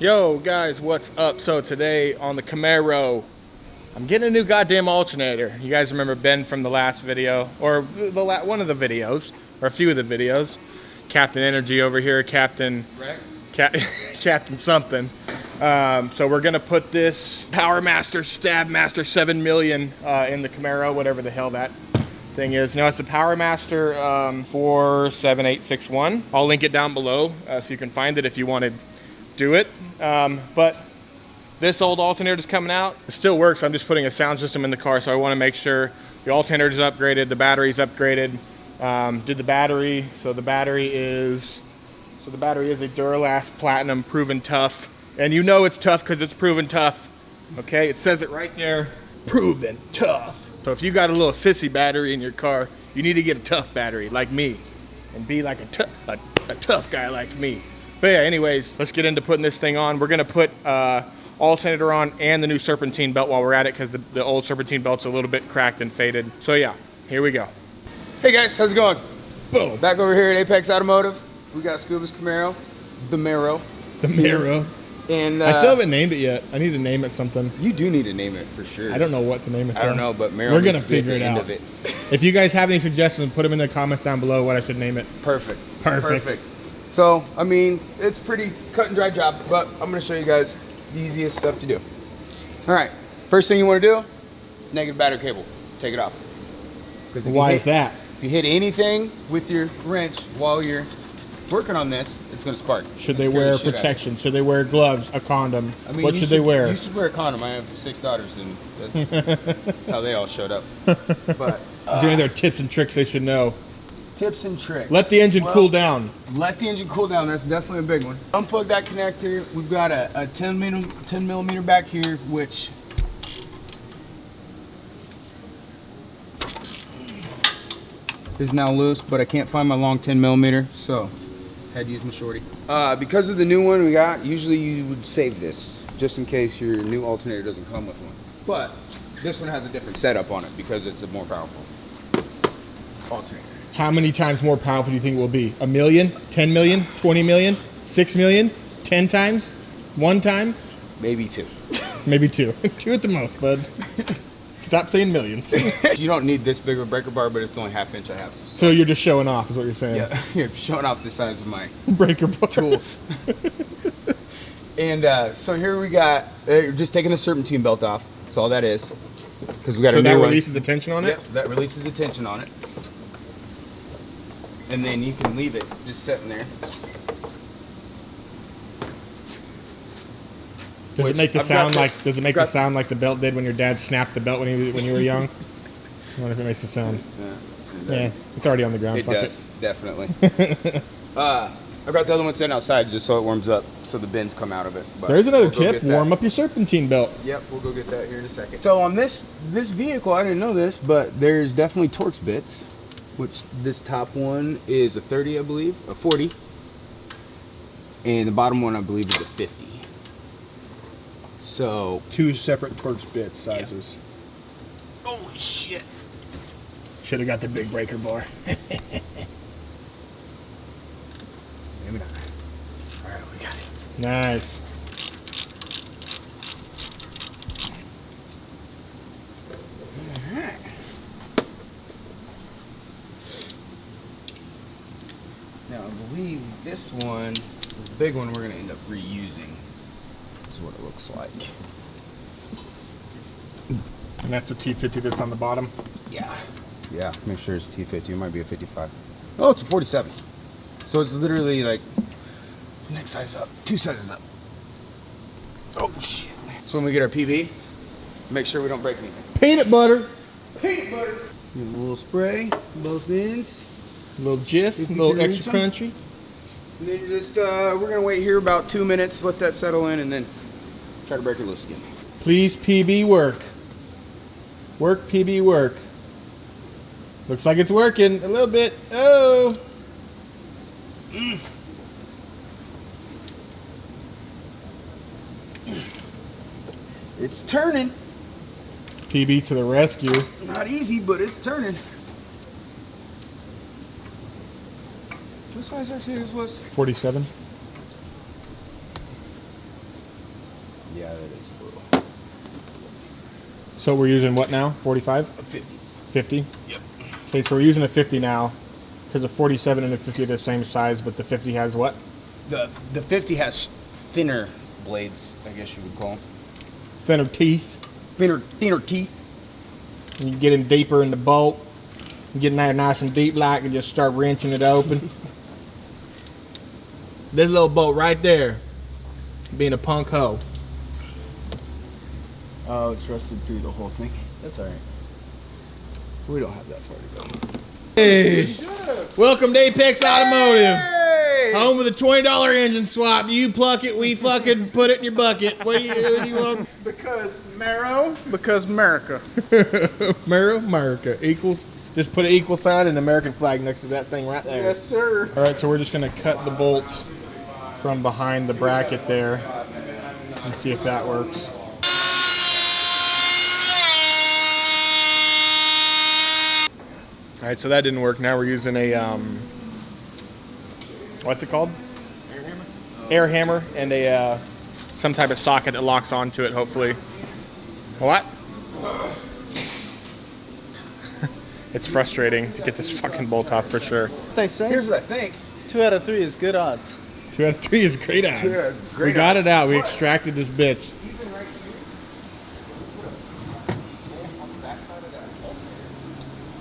Yo guys, what's up? So today on the Camaro, I'm getting a new goddamn alternator. You guys remember Ben from the last video, or one of the videos, or a few of the videos. Captain Energy over here, Captain something. So we're gonna put this Power Master Stab Master 7 million in the Camaro, whatever the hell that thing is. No, it's the Power Master 47861. I'll link it down below so you can find it if you want to do it. But this old alternator is coming out. It still works. I'm just putting a sound system in the car, so I want to make sure the alternator is upgraded, the battery's upgraded. Did the battery. So the battery is a Duralast Platinum Proven Tough, and you know it's tough because it's proven tough. Okay, it says it right there, proven tough. So if you got a little sissy battery in your car, you need to get a tough battery like me, and be like a tough guy like me. But yeah, anyways, let's get into putting this thing on. We're gonna put alternator on and the new Serpentine belt while we're at it, because the old Serpentine belt's a little bit cracked and faded. So yeah, here we go. Hey guys, how's it going? Boom. Back over here at Apex Automotive. We got Scuba's Camaro, the Maro. The Maro. And I still haven't named it yet. I need to name it something. You do need to name it for sure. I don't know what to name it. I don't know, but Maro. We're gonna figure it out. If you guys have any suggestions, put them in the comments down below what I should name it. Perfect. Perfect. So, I mean, it's pretty cut and dry job, but I'm gonna show you guys the easiest stuff to do. All right, first thing you wanna do, negative battery cable, take it off. Why is that? If you hit anything with your wrench while you're working on this, it's gonna spark. Should they wear protection? Should they wear gloves, a condom? I mean, what should they wear? You should wear a condom. I have 6 daughters, and that's how they all showed up. But is there any other tips and tricks they should know? Tips and tricks. Let the engine cool down. Let the engine cool down. That's definitely a big one. Unplug that connector. We've got a 10 millimeter back here, which is now loose, but I can't find my long 10 millimeter, so I had to use my shorty. Because of the new one we got, usually you would save this just in case your new alternator doesn't come with one. But this one has a different setup on it because it's a more powerful alternator. How many times more powerful do you think it will be? 1 million? 10 million? 20 million? 6 million? 10 times? 1 time? Maybe 2. Maybe 2. 2 at the most, bud. Stop saying millions. You don't need this big of a breaker bar, but it's only 1/2 inch I have. So you're just showing off, is what you're saying? Yeah, you're showing off the size of my breaker bar tools. And so here we got, just taking the Serpentine belt off. That's all that is. Because we got a new one. So that releases the tension on it? Yep, that releases the tension on it. And then you can leave it just sitting there. Does it make the sound like the belt did when your dad snapped the belt when you were young? I wonder if it makes a sound. Yeah, it's already on the ground. It does, definitely. I've got the other one sitting outside just so it warms up, so the bins come out of it. But there's another tip: warm up your Serpentine belt. Yep, we'll go get that here in a second. So on this vehicle, I didn't know this, but there's definitely Torx bits. Which this top one is a 30, I believe, a 40, and the bottom one I believe is a 50. So 2 separate Torx bit sizes. Yep. Holy shit! Should have got the big breaker bar. Maybe not. All right, we got it. Nice. Now, I believe this one, the big one, we're going to end up reusing, is what it looks like. And that's the T50 that's on the bottom? Yeah. Yeah, make sure it's T50. It might be a 55. Oh, it's a 47. So it's literally like, next size up, 2 sizes up. Oh, shit. So when we get our PB, make sure we don't break anything. Peanut butter. Peanut butter. Give a little spray, both ends. A little jiff, a little extra crunchy. And then just, we're going to wait here about 2 minutes, let that settle in, and then try to break it loose again. Please, PB, work. Work, PB, work. Looks like it's working a little bit. Oh. It's turning. PB to the rescue. Not easy, but it's turning. What size did I say this was? 47. Yeah, that is a little. So we're using what now? 45? 50. 50? Yep. Okay, so we're using a 50 now because the 47 and the 50 are the same size, but the 50 has what? The 50 has thinner blades, I guess you would call them. Thinner teeth. Thinner teeth. And you get in deeper in the bolt. You get in there nice and deep like and just start wrenching it open. This little bolt right there being a punk hoe. Oh, it's rusted through the whole thing. That's all right. We don't have that far to go. Hey, welcome to Apex Automotive. Home with a $20 engine swap. You pluck it, we fucking put it in your bucket. What do you want? Because Camaro, because America. Camaro, America equals. Just put an equal sign and an American flag next to that thing right there. Yes, sir. All right, so we're just gonna cut the bolt from behind the bracket there and see if that works. All right, so that didn't work. Now we're using a, what's it called? Air hammer. Air hammer and a, some type of socket that locks onto it, hopefully. What? It's frustrating to get this fucking bolt off for sure. They say Here's what I think. 2 out of 3 is good odds. 2 out of 3 is great odds. 2 out of 3 We got odds. it out. We extracted this bitch.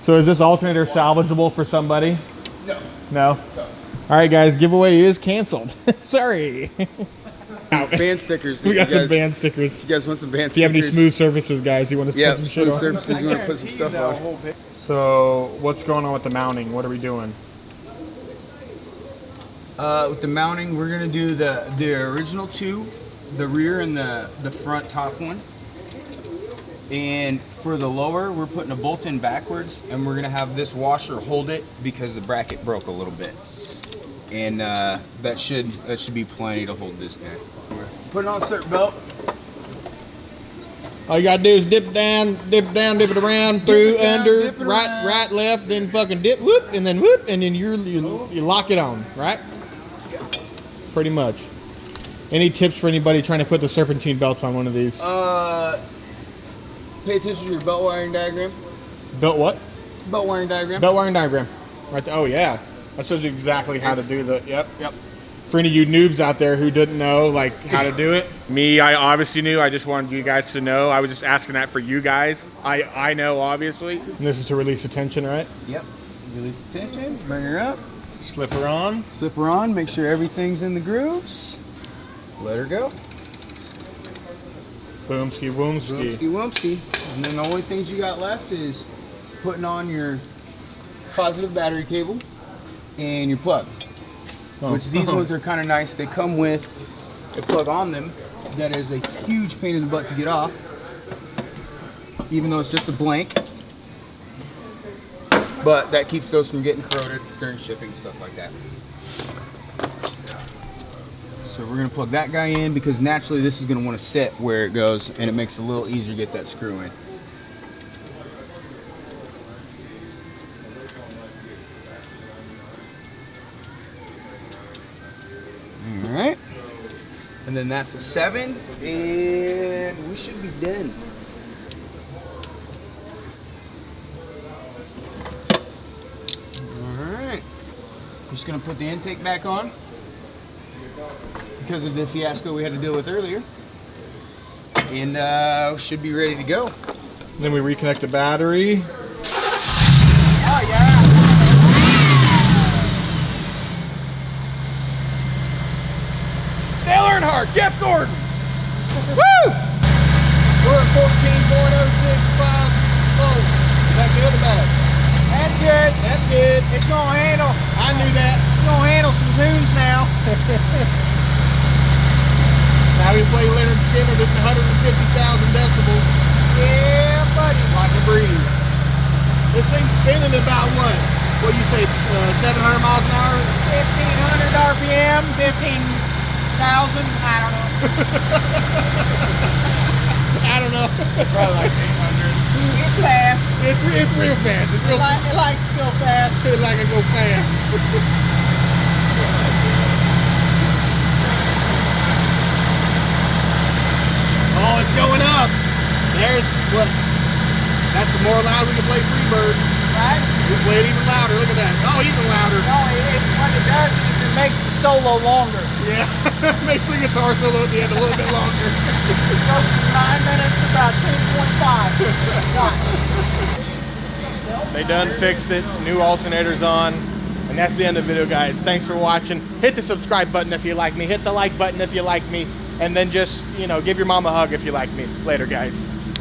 So is this alternator salvageable for somebody? No. No? All right, guys. Giveaway is canceled. Sorry. Band stickers. We got you guys, some band stickers. If you guys want some band If you have stickers. any smooth surfaces, guys, you want to Yeah, put some shit smooth on? surfaces. You want to put some stuff on. So what's going on with the mounting? What are we doing? With the mounting, we're gonna do the original 2, the rear and the front top one. And for the lower, we're putting a bolt in backwards, and we're gonna have this washer hold it because the bracket broke a little bit. And that should be plenty to hold this guy. Put it on cert belt. All you gotta do is dip it down, dip it around, through, it down, under, dip it right, around. right, left, then fucking dip, whoop, and then you lock it on, right? Pretty much. Any tips for anybody trying to put the Serpentine belt on one of these? Pay attention to your belt wiring diagram. Belt what? Belt wiring diagram. Belt wiring diagram. Right there. Oh yeah, that shows you exactly how to It's- do the. Yep. Yep. For any of you noobs out there who didn't know like how to do it. Me, I obviously knew. I just wanted you guys to know. I was just asking that for you guys. I know obviously. And this is to release the tension, right? Yep. Release the tension. Bring her up. Slip her on. Slip her on. Make sure everything's in the grooves. Let her go. Boomski, woomski. Wumpsky wumpsky. And then the only things you got left is putting on your positive battery cable and your plug. Oh. Which these ones are kind of nice. They come with a plug on them that is a huge pain in the butt to get off, even though it's just a blank. But that keeps those from getting corroded during shipping, stuff like that. So we're gonna plug that guy in because naturally this is gonna want to sit where it goes, and it makes it a little easier to get that screw in. All right, and then that's a 7, and we should be done. All right, just gonna put the intake back on because of the fiasco we had to deal with earlier, and should be ready to go. Then we reconnect the battery. Oh yeah. Dale Earnhardt, Jeff Gordon. Woo! We're at 14.065 volts. Is that good or bad? That's good. That's good. It's gonna handle. I knew that. It's gonna handle some tunes now. Now we play Leonard Skinner at 150,000 decibels. Yeah, buddy. Like a breeze. This thing's spinning about what? What do you say, 700 miles an hour? 1,500 RPM, 15,000. I don't know. I don't know. Probably like 800. It's fast. It's real fast. It's real It likes to go fast. It's like it go fast. it's going up. There's what? That's the more loud we can play Freebird. Right? We play it even louder. Look at that. Oh, even louder. No, what it does is it makes the solo longer. Yeah, makes the guitar solo at the end a little bit longer. It goes from 9 minutes to about 10.5. They done fixed it. New alternator's on. And that's the end of the video, guys. Thanks for watching. Hit the subscribe button if you like me. Hit the like button if you like me. And then just, you know, give your mom a hug if you like me. Later, guys.